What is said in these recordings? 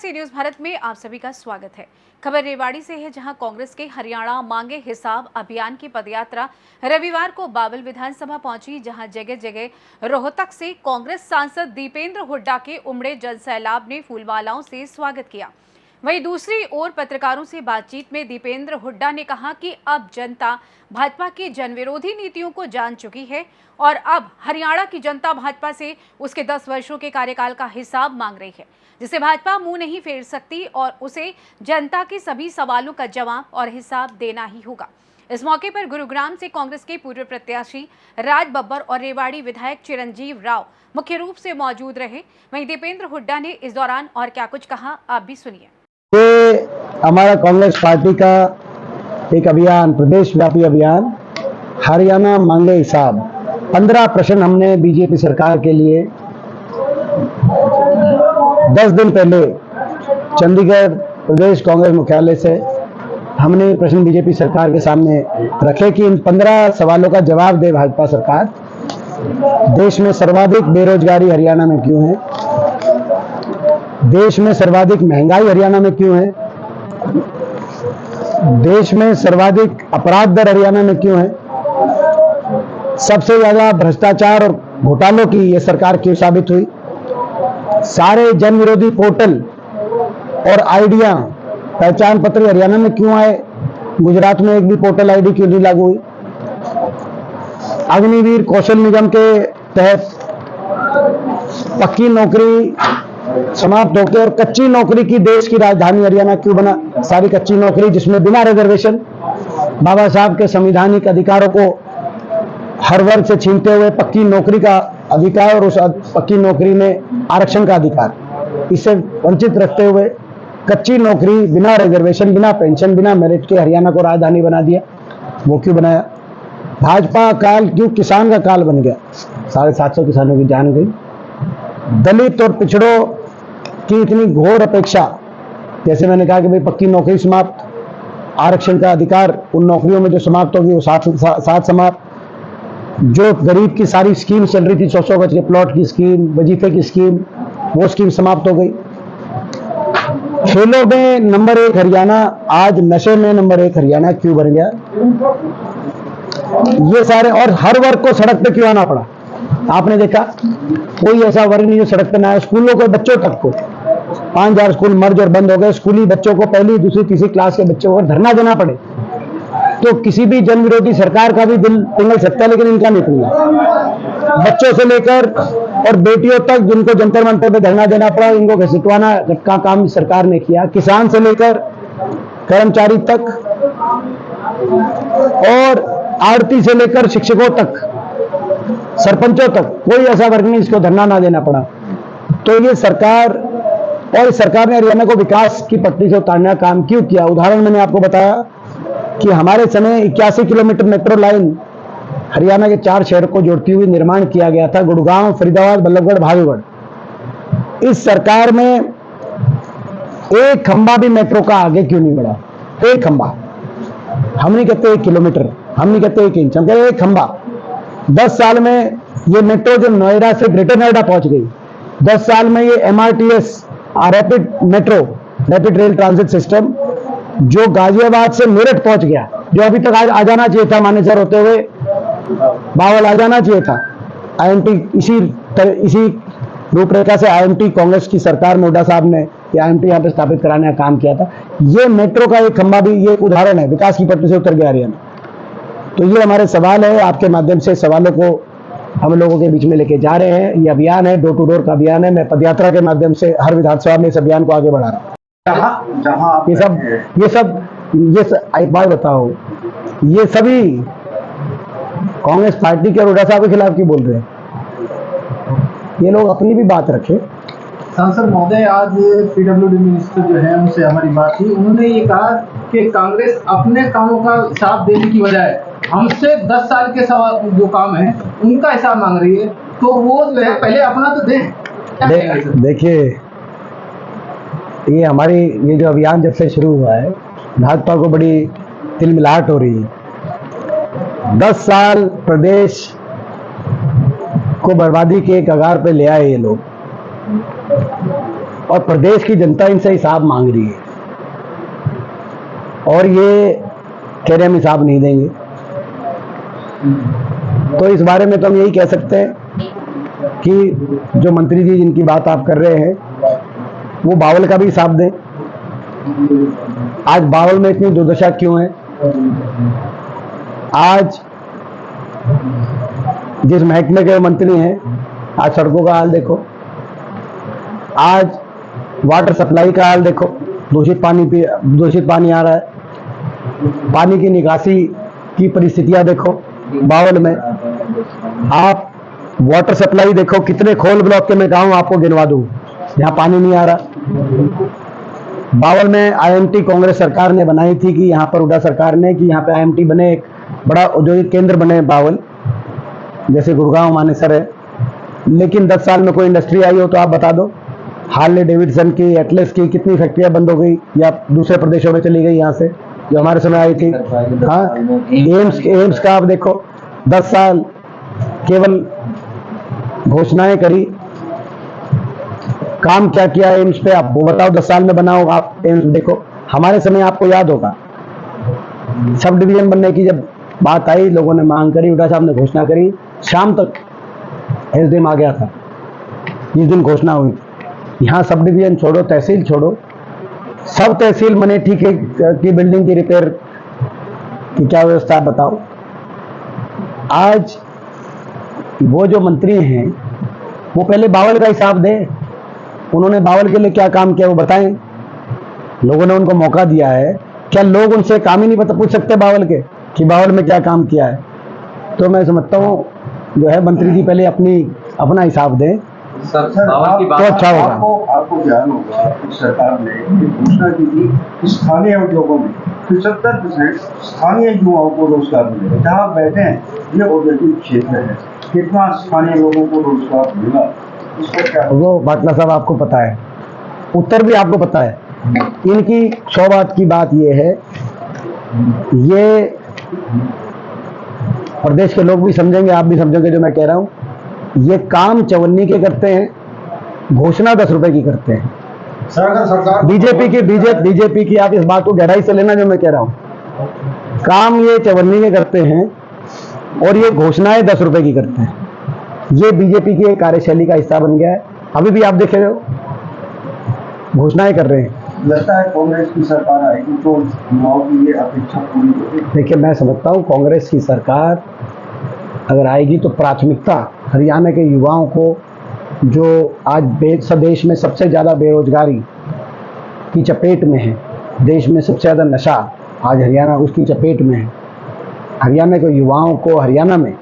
सी news Bharat में आप सभी का स्वागत है। खबर रेवाड़ी से है, जहां कांग्रेस के हरियाणा मांगे हिसाब अभियान की पदयात्रा रविवार को बावल विधानसभा पहुंची, जहां जगह जगह रोहतक से कांग्रेस सांसद दीपेंद्र हुड्डा के उमड़े जनसैलाब ने फूलमालाओं से स्वागत किया। वहीं दूसरी ओर पत्रकारों से बातचीत में दीपेंद्र हुड्डा ने कहा कि अब जनता भाजपा की जनविरोधी नीतियों को जान चुकी है और अब हरियाणा की जनता भाजपा से उसके 10 वर्षों के कार्यकाल का हिसाब मांग रही है, जिसे भाजपा मुंह नहीं फेर सकती और उसे जनता के सभी सवालों का जवाब और हिसाब देना ही होगा। इस मौके पर गुरुग्राम से कांग्रेस के पूर्व प्रत्याशी राज बब्बर और रेवाड़ी विधायक चिरंजीव राव मुख्य रूप से मौजूद रहे। वहीं दीपेंद्र हुड्डा ने इस दौरान और क्या कुछ कहा, आप भी सुनिए। ये हमारा कांग्रेस पार्टी का एक अभियान, प्रदेश व्यापी अभियान हरियाणा मांगे हिसाब। 15 प्रश्न हमने बीजेपी सरकार के लिए 10 दिन पहले चंडीगढ़ प्रदेश कांग्रेस मुख्यालय से हमने प्रश्न बीजेपी सरकार के सामने रखे कि इन 15 सवालों का जवाब दे भाजपा सरकार। देश में सर्वाधिक बेरोजगारी हरियाणा में क्यों है? देश में सर्वाधिक महंगाई हरियाणा में क्यों है? देश में सर्वाधिक अपराध दर हरियाणा में क्यों है? सबसे ज्यादा भ्रष्टाचार और घोटालों की ये सरकार क्यों साबित हुई? सारे जन विरोधी पोर्टल और आईडियां, पहचान पत्र हरियाणा में क्यों आए? गुजरात में एक भी पोर्टल आईडी क्यों नहीं लागू हुई? अग्निवीर कौशल निगम के तहत पक्की नौकरी समाप्त होकर और कच्ची नौकरी की देश की राजधानी हरियाणा क्यों बना? सारी कच्ची नौकरी जिसमें बिना रिजर्वेशन बाबा साहब के संवैधानिक अधिकारों को हर वर्ग से छीनते हुए पक्की नौकरी का अधिकार और उस पक्की नौकरी में आरक्षण का अधिकार, इससे वंचित रखते हुए कच्ची नौकरी बिना रिजर्वेशन, बिना पेंशन, बिना मेरिट के हरियाणा को राजधानी बना दिया। वो क्यों बनाया? भाजपा काल क्यों किसान का काल बन गया? 750 किसानों की जान गई। दलित और पिछड़ों की इतनी घोर अपेक्षा, जैसे मैंने कहा कि भाई पक्की नौकरी समाप्त, आरक्षण का अधिकार उन नौकरियों में जो समाप्त होगी वो साथ समाप्त। जो गरीब की सारी स्कीम चल रही थी, 100 गज के प्लॉट की स्कीम, वजीफे की स्कीम, वो स्कीम समाप्त हो गई। खेलों में नंबर 1 हरियाणा, आज नशे में नंबर 1 हरियाणा क्यों बन गया? ये सारे, और हर वर्ग को सड़क पे क्यों आना पड़ा? आपने देखा कोई ऐसा वर्ग नहीं जो सड़क पे ना आए। स्कूलों को, बच्चों तक को 5000 स्कूल मर्ज और बंद हो गए। स्कूली बच्चों को, पहली दूसरी तीसरी क्लास के बच्चों को धरना देना पड़े तो किसी भी जन विरोधी सरकार का भी दिल पिघल सकता है, लेकिन इनका नहीं पिघला। बच्चों से लेकर और बेटियों तक जिनको जंतर मंतर पे धरना देना पड़ा, इनको घसीटवाना का काम सरकार ने किया। किसान से लेकर कर्मचारी तक और आड़ती से लेकर शिक्षकों तक, सरपंचों तक, कोई ऐसा वर्ग नहीं जिसको धरना ना देना पड़ा। तो ये सरकार, और इस सरकार ने हरियाणा को विकास की पटरी से उतारने का काम क्यों किया? उदाहरण मैंने आपको बताया कि हमारे समय 81 किलोमीटर मेट्रो लाइन हरियाणा के 4 शहर को जोड़ती हुई निर्माण किया गया था, गुड़गांव, फरीदाबाद, बल्लभगढ़, भागलगढ़। इस सरकार में एक खंबा भी मेट्रो का आगे क्यों नहीं बढ़ा? एक खंबा, हम नहीं कहते 1 किलोमीटर, हम नहीं कहते 1 इंच, हम कहते एक खंबा। 10 साल में ये मेट्रो जो नोएडा से ग्रेटर नोएडा पहुंच गई, 10 साल में ये MRTS, rapid metro, rapid rail transit system, जो गाजियाबाद से मेरठ पहुंच गया, जो अभी तक आज आ जाना चाहिए था, मानेसर होते हुए बावल आ जाना चाहिए था। IMT इसी रूपरेखा से IMT कांग्रेस की सरकार में हुड्डा साहब ने IMT यहाँ पे स्थापित कराने का काम किया था। ये मेट्रो का एक खंबा भी ये उदाहरण है, विकास की पटरी से उतर गया हरियाणा। तो ये हमारे सवाल है, आपके माध्यम से सवालों को हम लोगों के बीच में लेके जा रहे हैं। ये अभियान है, डोर टू डोर का अभियान है। मैं पदयात्रा के माध्यम से हर विधानसभा में इस अभियान को आगे बढ़ा रहा हूँ। ये एक बात बताओ, ये सभी कांग्रेस पार्टी के और हुड्डा साहब के खिलाफ क्यों बोल रहे हैं? ये लोग अपनी भी बात रखे। सांसद महोदय, आज PWD मिनिस्टर जो है उनसे हमारी बात हुई, उन्होंने ये कहा कि कांग्रेस अपने कामों का हिसाब देने की बजाय हमसे 10 साल के जो काम है उनका हिसाब मांग रही है। तो वो जो है पहले अपना तो दें। देखिए, ये हमारी ये जो अभियान जब से शुरू हुआ है, भाजपा को बड़ी तिलमिलाहट हो रही है। 10 साल प्रदेश को बर्बादी के कगार पे ले आए ये लोग, और प्रदेश की जनता इनसे हिसाब मांग रही है, और ये कह रहे हम हिसाब नहीं देंगे। तो इस बारे में तो हम यही कह सकते हैं कि जो मंत्री जी जिनकी बात आप कर रहे हैं वो बावल का भी हिसाब दें। आज बावल में इतनी दुर्दशा क्यों है? आज जिस महकमे के मंत्री हैं, आज सड़कों का हाल देखो, आज वाटर सप्लाई का हाल देखो, दूषित पानी आ रहा है, पानी की निकासी की परिस्थितियां देखो बावल में। आप वाटर सप्लाई देखो, कितने खोल ब्लॉक के मैं गाँव आपको गिनवा दूं यहाँ पानी नहीं आ रहा। बावल में आईएमटी कांग्रेस सरकार ने बनाई थी कि यहाँ पर हुड्डा सरकार ने कि यहाँ पे आईएमटी बने, एक बड़ा औद्योगिक केंद्र बने बावल, जैसे गुड़गांव मानेसर है। लेकिन 10 साल में कोई इंडस्ट्री आई हो तो आप बता दो। हार्ले डेविडसन की, एटलस की कितनी फैक्ट्रियां बंद हो गई या दूसरे प्रदेशों में चली गई यहाँ से, जो हमारे समय आई थी। हाँ, एम्स का आप देखो, 10 साल केवल घोषणाएं करी, काम क्या किया एम्स पे आप वो बताओ। 10 साल में बना होगा आप एम्स देखो। हमारे समय आपको याद होगा सब डिवीजन बनने की जब बात आई, लोगों ने मांग करी, हुड्डा साहब ने घोषणा करी, शाम तक एसडीएम आ गया था जिस दिन घोषणा हुई। यहाँ सब डिवीजन छोड़ो, तहसील छोड़ो, सब तहसील बने, ठीक है की बिल्डिंग की रिपेयर की क्या व्यवस्था बताओ। आज वो जो मंत्री हैं वो पहले बावल का हिसाब दें, उन्होंने बावल के लिए क्या काम किया वो बताएं। लोगों ने उनको मौका दिया है, क्या लोग उनसे काम ही नहीं पता पूछ सकते बावल के कि बावल में क्या काम किया है? तो मैं समझता हूँ जो है मंत्री जी पहले अपना हिसाब दें सर, तो अच्छा होगा। आपको ध्यान होगा कि सरकार ने ये घोषणा की थी कि स्थानीय उद्योगों में 75% स्थानीय युवाओं को रोजगार मिलेगा। जहाँ बैठे हैं ये औद्योगिक क्षेत्र है, कितना स्थानीय लोगों को रोजगार मिला इसका क्या? वो बाटला साहब आपको पता है, उत्तर भी आपको पता है। इनकी 100 बात की बात ये है, ये प्रदेश के लोग भी समझेंगे, आप भी समझोगे जो मैं कह रहा हूँ। ये काम 54 के करते हैं, घोषणा 10 रुपए की करते हैं। सरकार बीजेपी की आप इस बात को गहराई से लेना जो मैं कह रहा हूँ। काम ये 54 के करते हैं और ये घोषणाएं 10 रुपए की करते हैं। ये बीजेपी की एक कार्यशैली का हिस्सा बन गया है। अभी भी आप देख रहे हो घोषणाएं कर रहे हैं। लगता है कांग्रेस की सरकार आएगी तो युवाओं की ये अपेक्षा पूरी होगी। देखिए, मैं समझता हूँ कांग्रेस की सरकार अगर आएगी तो प्राथमिकता हरियाणा के युवाओं को, जो आज देश में सबसे ज़्यादा बेरोजगारी की चपेट में है, देश में सबसे ज़्यादा नशा आज हरियाणा उसकी चपेट में है। हरियाणा के युवाओं को हरियाणा में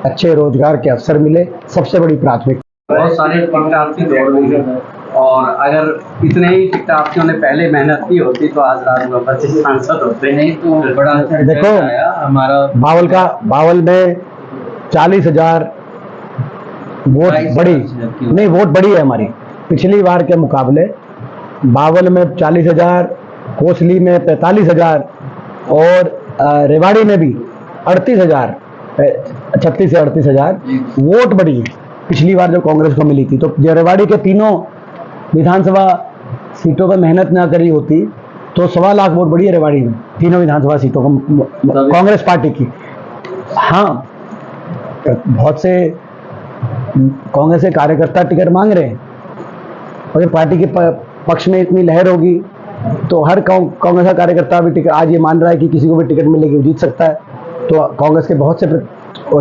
अच्छे रोजगार के अवसर मिले, सबसे बड़ी प्राथमिकता। बहुत सारे टिकटार्थी दौड़ रही है, और अगर इतने ही टिकटार्थियों ने पहले मेहनत की होती तो आज रात में 25 सांसद होते। नहीं तो बड़ा देखो हमारा बावल में 40,000 वोट बड़ी है हमारी पिछली बार के मुकाबले। बावल में 40,000, कोसली में 45,000 और रेवाड़ी में भी 38,000, 36 से 38,000 वोट बढ़ी पिछली बार जो कांग्रेस को मिली थी। तो जो रेवाड़ी के तीनों विधानसभा सीटों पर मेहनत ना करी होती तो 1.25 लाख वोट बढ़ी है रेवाड़ी में, तीनों विधानसभा सीटों को कांग्रेस पार्टी की। हाँ, बहुत से कांग्रेस के कार्यकर्ता टिकट मांग रहे हैं, और जब पार्टी के पक्ष में इतनी लहर होगी तो हर कांग्रेस का कार्यकर्ता भी टिकट आज ये मान रहा है कि किसी को भी टिकट मिलेगी वो जीत सकता है। तो कांग्रेस के बहुत से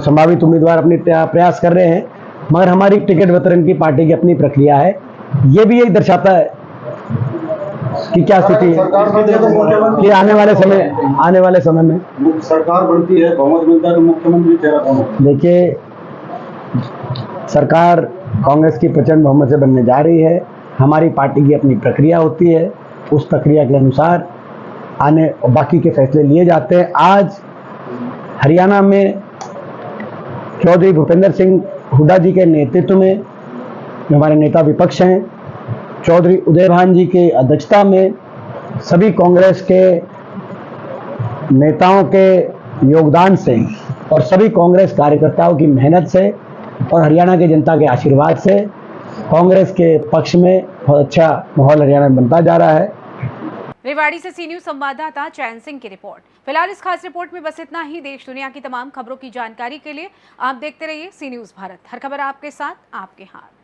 संभावित उम्मीदवार अपनी प्रयास कर रहे हैं, मगर हमारी टिकट वितरण की पार्टी की अपनी प्रक्रिया है। ये भी यही दर्शाता है कि क्या स्थिति है कि आने वाले समय में सरकार बनती है, बहुमत मिलता है तो मुख्यमंत्री चेहरा कौन होगा? देखिए, सरकार कांग्रेस की प्रचंड बहुमत से बनने जा रही है। हमारी पार्टी की अपनी प्रक्रिया होती है, उस प्रक्रिया के अनुसार बाकी के फैसले लिए जाते हैं। आज हरियाणा में चौधरी भूपेंद्र सिंह हुड्डा जी के नेतृत्व में, जो हमारे नेता विपक्ष हैं, चौधरी उदय भान जी के अध्यक्षता में सभी कांग्रेस के नेताओं के योगदान से और सभी कांग्रेस कार्यकर्ताओं की मेहनत से और हरियाणा की जनता के आशीर्वाद से कांग्रेस के पक्ष में बहुत अच्छा माहौल हरियाणा में बनता जा रहा है। रेवाड़ी से सी न्यूज संवाददाता चैन सिंह की रिपोर्ट। फिलहाल इस खास रिपोर्ट में बस इतना ही। देश दुनिया की तमाम खबरों की जानकारी के लिए आप देखते रहिए सी न्यूज भारत। हर खबर आपके साथ, आपके हाथ।